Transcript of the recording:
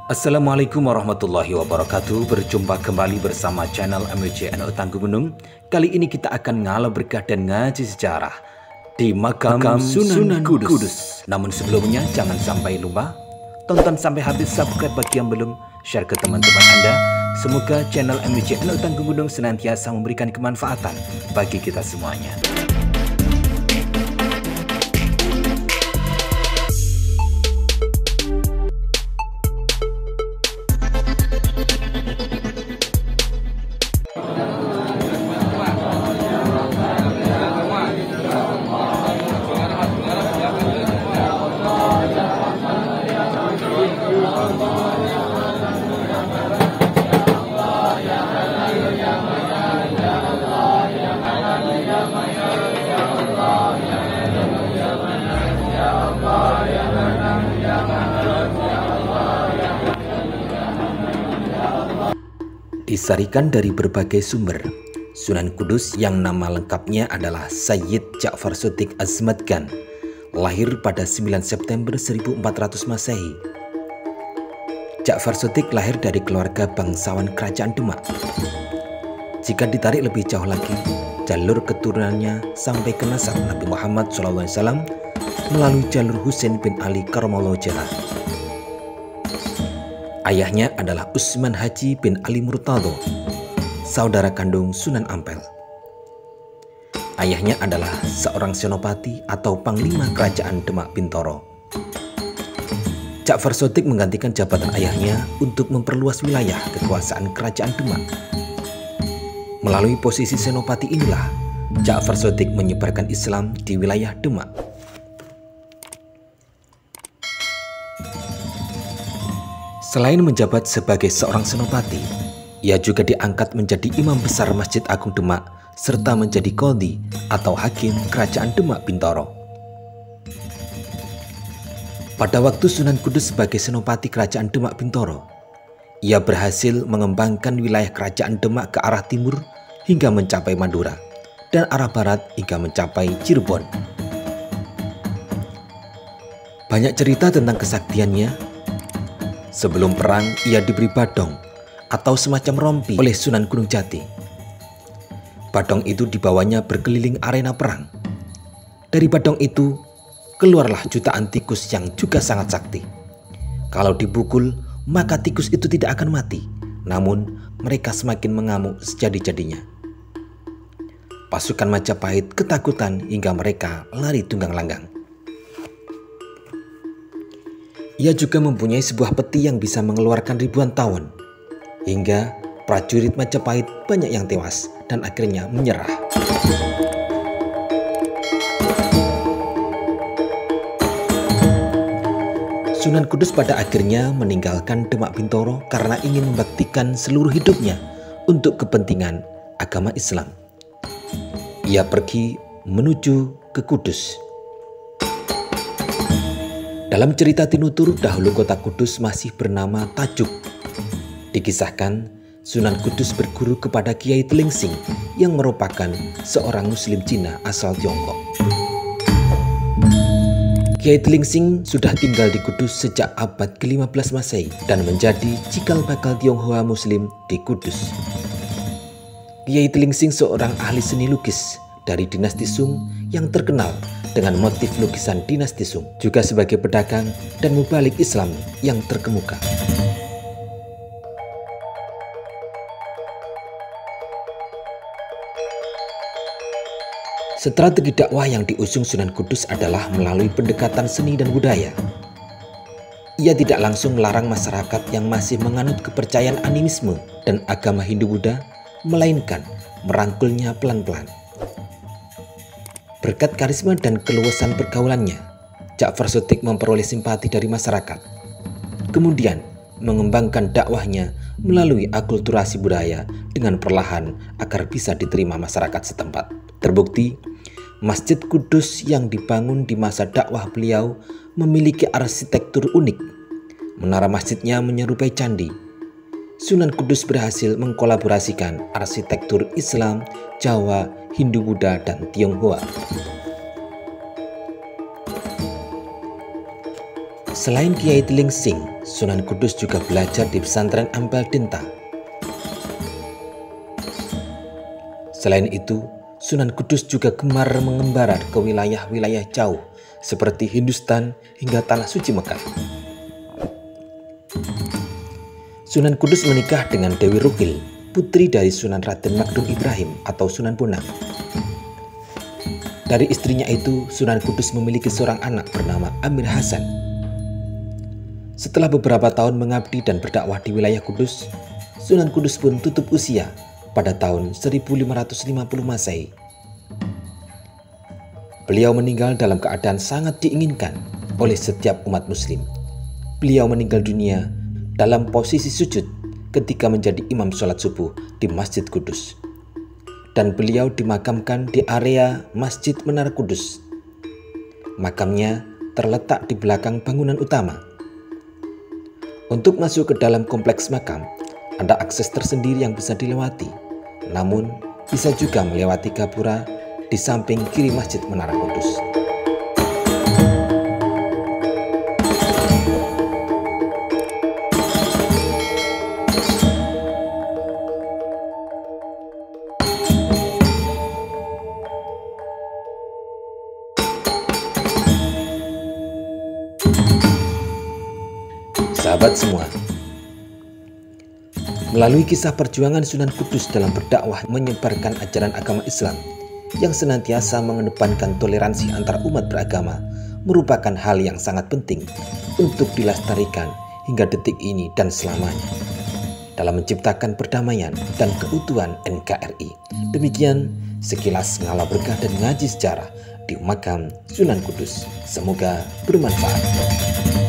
Assalamualaikum warahmatullahi wabarakatuh. Berjumpa kembali bersama channel MWC NU Tanggung Gunung. Kali ini kita akan ngalah berkah dan ngaji sejarah di makam Sunan Kudus. Namun sebelumnya jangan sampai lupa tonton sampai habis, subscribe bagi yang belum, share ke teman-teman Anda. Semoga channel MWC NU Tanggung Gunung senantiasa memberikan kemanfaatan bagi kita semuanya. Disarikan dari berbagai sumber, Sunan Kudus yang nama lengkapnya adalah Sayyid Ja'far Shodiq Azmat Khan, lahir pada 9 September 1400 Masehi. Ja'far Shodiq lahir dari keluarga bangsawan Kerajaan Demak. Jika ditarik lebih jauh lagi, jalur keturunannya sampai ke nasab Nabi Muhammad SAW melalui jalur Husain bin Ali Karamallahu wajhah. Ayahnya adalah Utsman Haji bin Ali Murtadho, saudara kandung Sunan Ampel. Ayahnya adalah seorang senopati atau panglima kerajaan Demak Bintoro. Ja'far Shodiq menggantikan jabatan ayahnya untuk memperluas wilayah kekuasaan kerajaan Demak. Melalui posisi senopati inilah Ja'far Shodiq menyebarkan Islam di wilayah Demak. Selain menjabat sebagai seorang senopati, ia juga diangkat menjadi imam besar Masjid Agung Demak serta menjadi qadhi atau hakim kerajaan Demak Bintoro. Pada waktu Sunan Kudus sebagai senopati kerajaan Demak Bintoro, ia berhasil mengembangkan wilayah kerajaan Demak ke arah timur hingga mencapai Madura dan arah barat hingga mencapai Cirebon. Banyak cerita tentang kesaktiannya. Sebelum perang, ia diberi badong atau semacam rompi oleh Sunan Gunung Jati. Badong itu dibawanya berkeliling arena perang. Dari badong itu, keluarlah jutaan tikus yang juga sangat sakti. Kalau dipukul, maka tikus itu tidak akan mati, namun mereka semakin mengamuk sejadi-jadinya. Pasukan Majapahit ketakutan hingga mereka lari tunggang langgang. Ia juga mempunyai sebuah peti yang bisa mengeluarkan ribuan tawon, hingga prajurit Majapahit banyak yang tewas dan akhirnya menyerah. Sunan Kudus pada akhirnya meninggalkan Demak Bintoro karena ingin membaktikan seluruh hidupnya untuk kepentingan agama Islam. Ia pergi menuju ke Kudus. Dalam cerita tinutur, dahulu kota Kudus masih bernama Tajuk. Dikisahkan, Sunan Kudus berguru kepada Kiai Tlingsing yang merupakan seorang Muslim Cina asal Tiongkok. Kiai Tlingsing sudah tinggal di Kudus sejak abad ke-15 Masehi dan menjadi cikal bakal Tionghoa Muslim di Kudus. Kiai Tlingsing seorang ahli seni lukis dari dinasti Sung yang terkenal dengan motif lukisan dinasti Sung, juga sebagai pedagang dan mubalik Islam yang terkemuka. Strategi dakwah yang diusung Sunan Kudus adalah melalui pendekatan seni dan budaya. Ia tidak langsung melarang masyarakat yang masih menganut kepercayaan animisme dan agama Hindu-Buddha, melainkan merangkulnya pelan-pelan. Berkat karisma dan keluasan pergaulannya, Ja'far Shodiq memperoleh simpati dari masyarakat. Kemudian mengembangkan dakwahnya melalui akulturasi budaya dengan perlahan agar bisa diterima masyarakat setempat. Terbukti, Masjid Kudus yang dibangun di masa dakwah beliau memiliki arsitektur unik. Menara masjidnya menyerupai candi. Sunan Kudus berhasil mengkolaborasikan arsitektur Islam, Jawa, Hindu-Buddha, dan Tionghoa. Selain Kiai Tlingsing, Sunan Kudus juga belajar di pesantren Ampel Denta. Selain itu, Sunan Kudus juga gemar mengembara ke wilayah-wilayah jauh seperti Hindustan hingga Tanah Suci Mekah. Sunan Kudus menikah dengan Dewi Rukil, putri dari Sunan Raden Magdum Ibrahim atau Sunan Bonang. Dari istrinya itu, Sunan Kudus memiliki seorang anak bernama Amir Hasan. Setelah beberapa tahun mengabdi dan berdakwah di wilayah Kudus, Sunan Kudus pun tutup usia pada tahun 1550 Masehi. Beliau meninggal dalam keadaan sangat diinginkan oleh setiap umat muslim. Beliau meninggal dunia dalam posisi sujud ketika menjadi imam sholat subuh di Masjid Kudus. Dan beliau dimakamkan di area Masjid Menara Kudus. Makamnya terletak di belakang bangunan utama. Untuk masuk ke dalam kompleks makam, ada akses tersendiri yang bisa dilewati. Namun, bisa juga melewati gapura di samping kiri Masjid Menara Kudus. Sahabat semua, melalui kisah perjuangan Sunan Kudus dalam berdakwah menyebarkan ajaran agama Islam yang senantiasa mengedepankan toleransi antar umat beragama merupakan hal yang sangat penting untuk dilestarikan hingga detik ini dan selamanya dalam menciptakan perdamaian dan keutuhan NKRI. Demikian sekilas ngalah berkah dan ngaji sejarah di makam Sunan Kudus. Semoga bermanfaat.